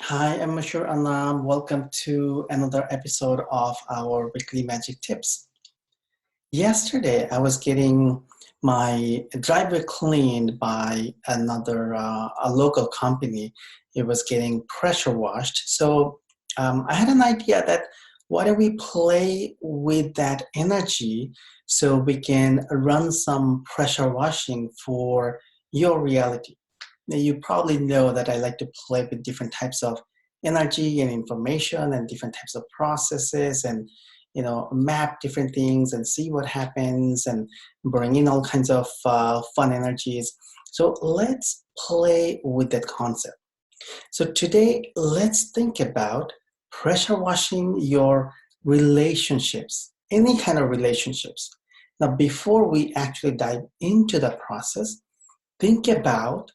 Hi, I'm Mashur Anam. Welcome to another episode of our weekly magic tips. Yesterday, I was getting my driveway cleaned by a local company. It was getting pressure washed. So I had an idea that why don't we play with that energy so we can run some pressure washing for your reality. Now, you probably know that I like to play with different types of energy and information and different types of processes and map different things and see what happens and bring in all kinds of fun energies. So let's play with that concept. So today, let's think about pressure washing your relationships, any kind of relationships. Now, before we actually dive into the process, think about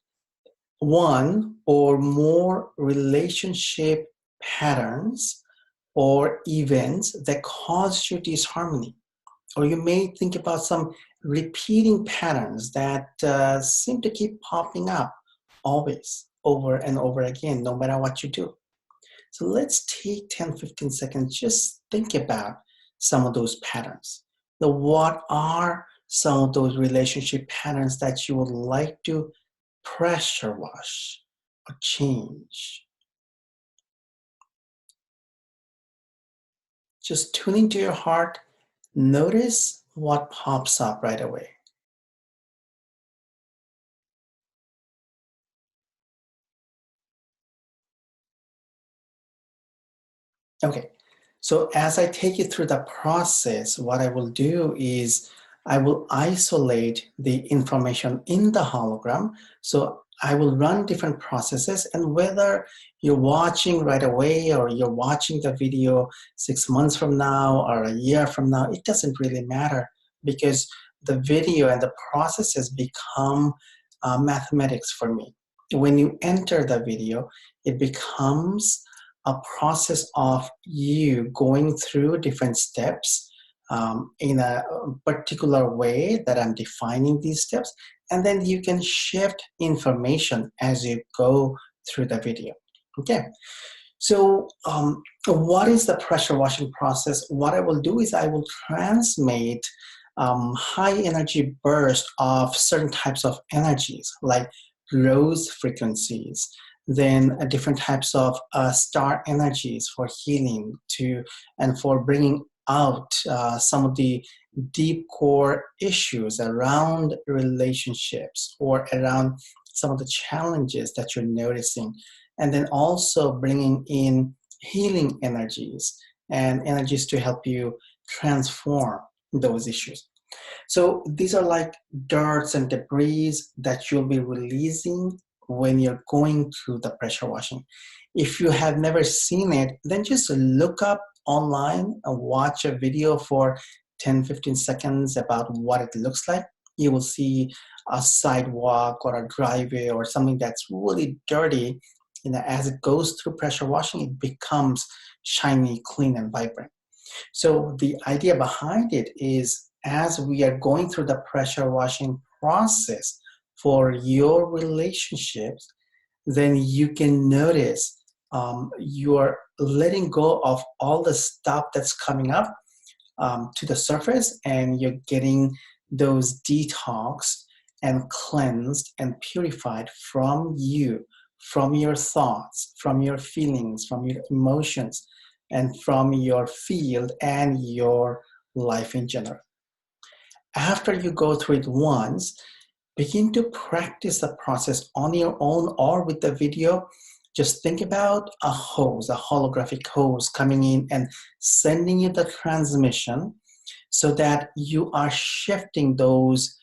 one or more relationship patterns or events that cause you disharmony. Or you may think about some repeating patterns that seem to keep popping up always, over and over again, no matter what you do. So let's take 10-15 seconds, just think about some of those patterns. Now, what are some of those relationship patterns that you would like to pressure wash or change? Just tune into your heart. Notice what pops up right away. Okay, so as I take you through the process, what I will do is I will isolate the information in the hologram. So I will run different processes, and whether you're watching right away or you're watching the video 6 months from now or a year from now, it doesn't really matter because the video and the processes become mathematics for me. When you enter the video, it becomes a process of you going through different steps in a particular way that I'm defining these steps, and then you can shift information as you go through the video. Okay, so what is the pressure washing process? What I will do is I will transmit high energy bursts of certain types of energies like rose frequencies, then different types of star energies for healing to and for bringing out some of the deep core issues around relationships or around some of the challenges that you're noticing, and then also bringing in healing energies and energies to help you transform those issues. So these are like dirts and debris that you'll be releasing when you're going through the pressure washing. If you have never seen it, then just look up online and watch a video for 10-15 seconds about what it looks like. You will see a sidewalk or a driveway or something that's really dirty. As it goes through pressure washing, it becomes shiny, clean, and vibrant. So the idea behind it is as we are going through the pressure washing process for your relationships, then you can notice you're letting go of all the stuff that's coming up to the surface, and you're getting those detox and cleansed and purified from you, from your thoughts, from your feelings, from your emotions, and from your field and your life in general. After you go through it once, begin to practice the process on your own or with the video. Just think about a hose, a holographic hose coming in and sending you the transmission so that you are shifting those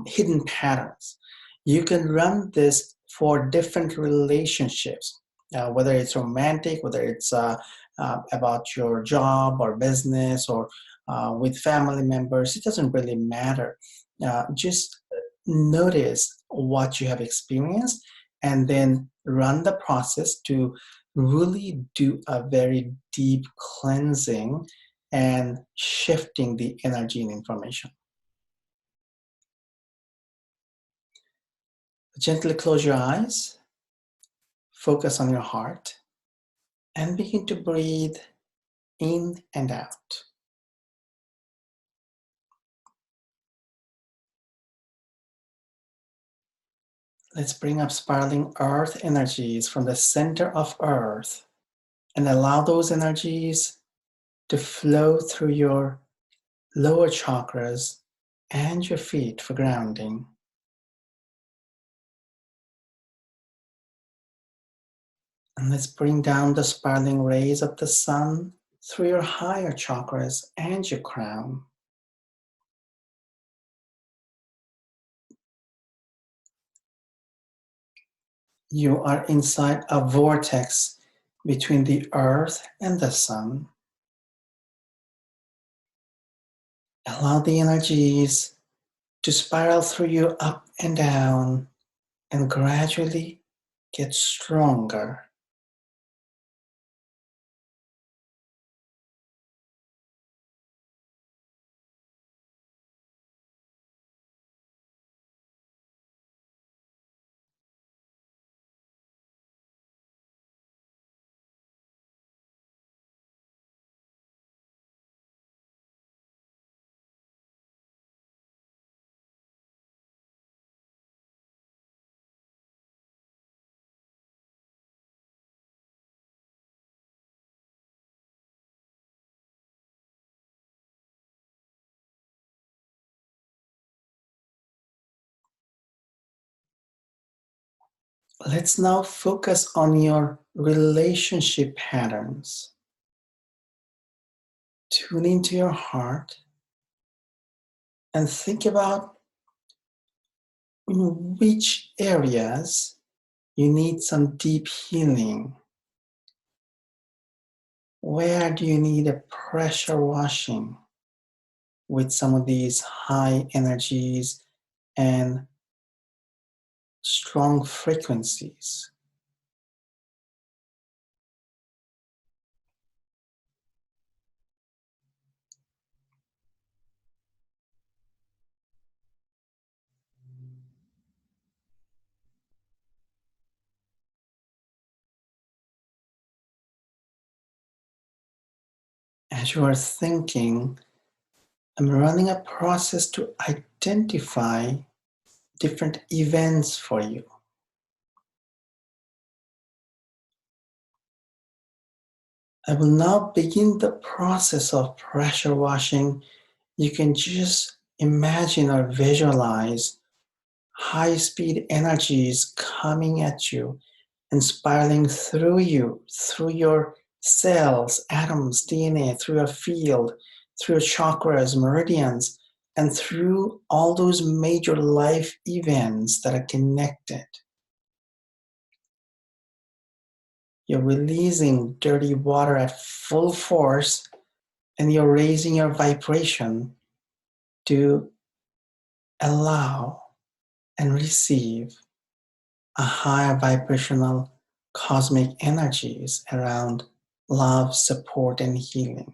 hidden patterns. You can run this for different relationships, whether it's romantic, whether it's about your job or business or with family members. It doesn't really matter. Just notice what you have experienced and then run the process to really do a very deep cleansing and shifting the energy and information. Gently close your eyes. focus on your heart and begin to breathe in and out. Let's bring up spiraling earth energies from the center of earth and allow those energies to flow through your lower chakras and your feet for grounding. And let's bring down the spiraling rays of the sun through your higher chakras and your crown. You are inside a vortex between the earth and the sun. Allow the energies to spiral through you up and down and gradually get stronger. Let's now focus on your relationship patterns. Tune into your heart and think about in which areas you need some deep healing. Where do you need a pressure washing with some of these high energies and strong frequencies? As you are thinking, I'm running a process to identify different events for you. I will now begin the process of pressure washing. You can just imagine or visualize high-speed energies coming at you and spiraling through you, through your cells, atoms, DNA, through your field, through your chakras, meridians, and through all those major life events that are connected. You're releasing dirty water at full force and you're raising your vibration to allow and receive a higher vibrational cosmic energies around love, support, and healing.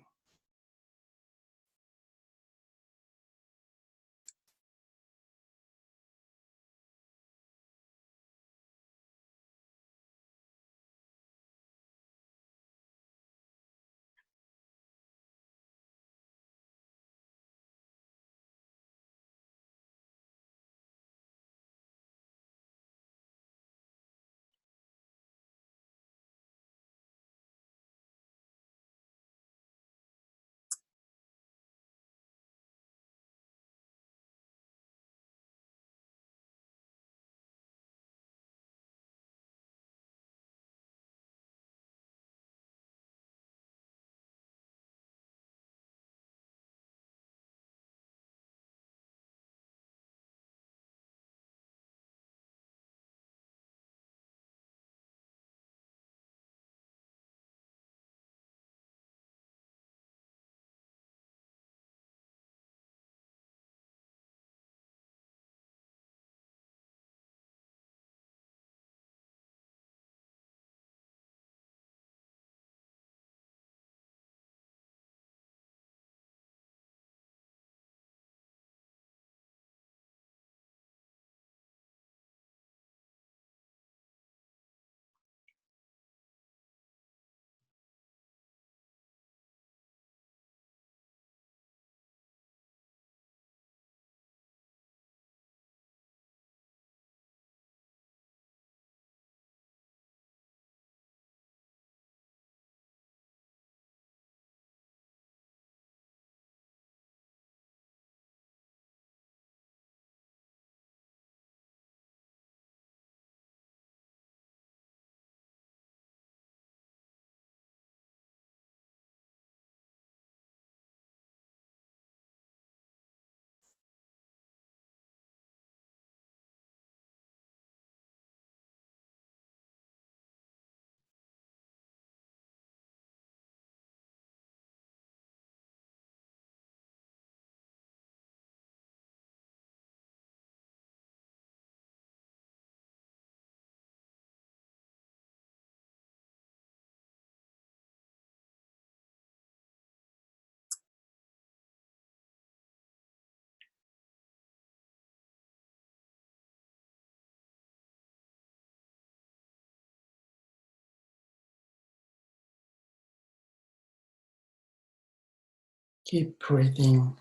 Keep breathing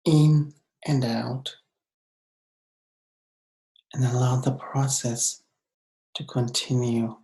in and out, and allow the process to continue.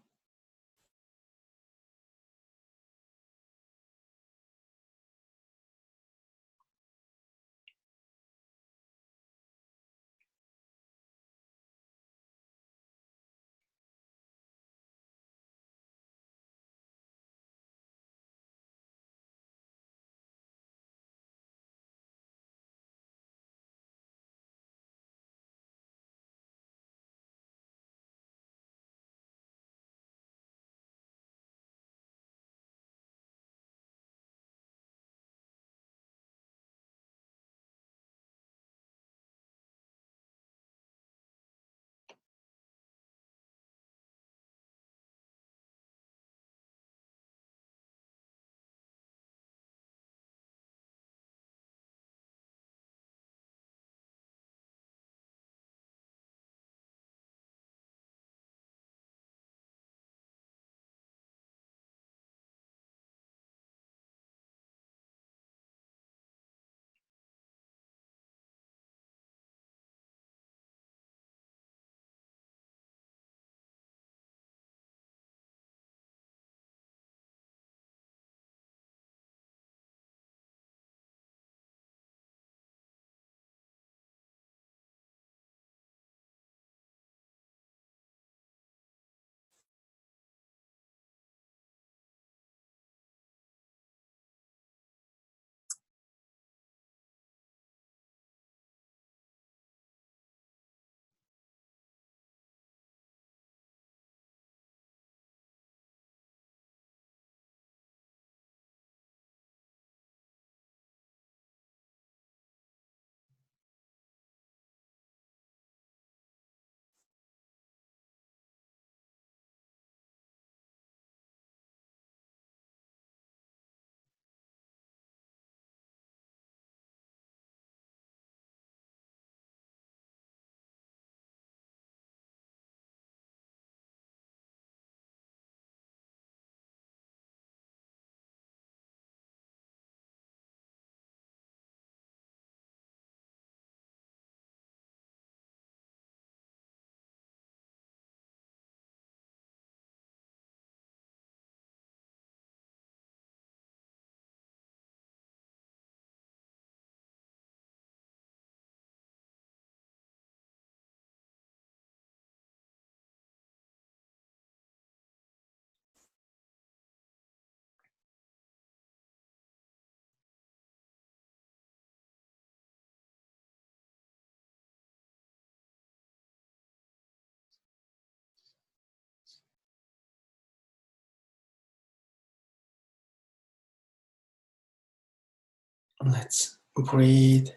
Let's breathe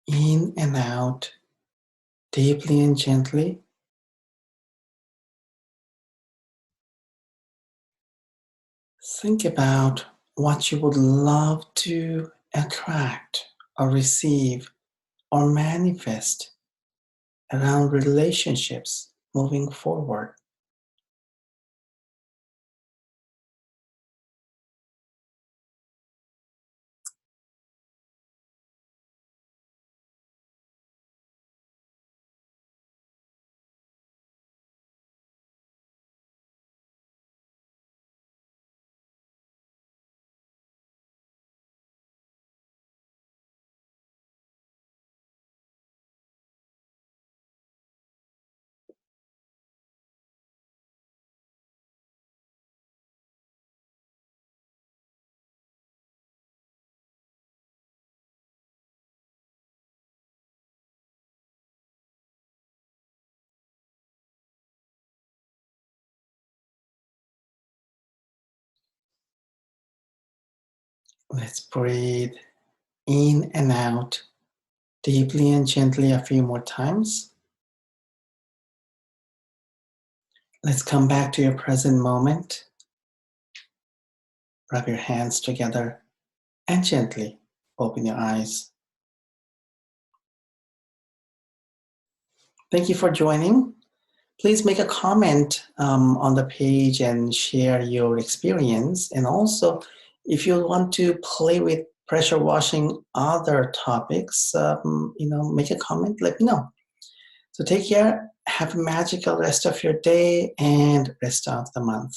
in and out deeply and gently. Think about what you would love to attract or receive or manifest around relationships moving forward. Let's breathe in and out deeply and gently a few more times. Let's come back to your present moment. Rub your hands together and gently open your eyes. Thank you for joining. Please make a comment on the page and share your experience. And also, if you want to play with pressure washing, other topics, make a comment, let me know. So take care, have a magical rest of your day and rest of the month.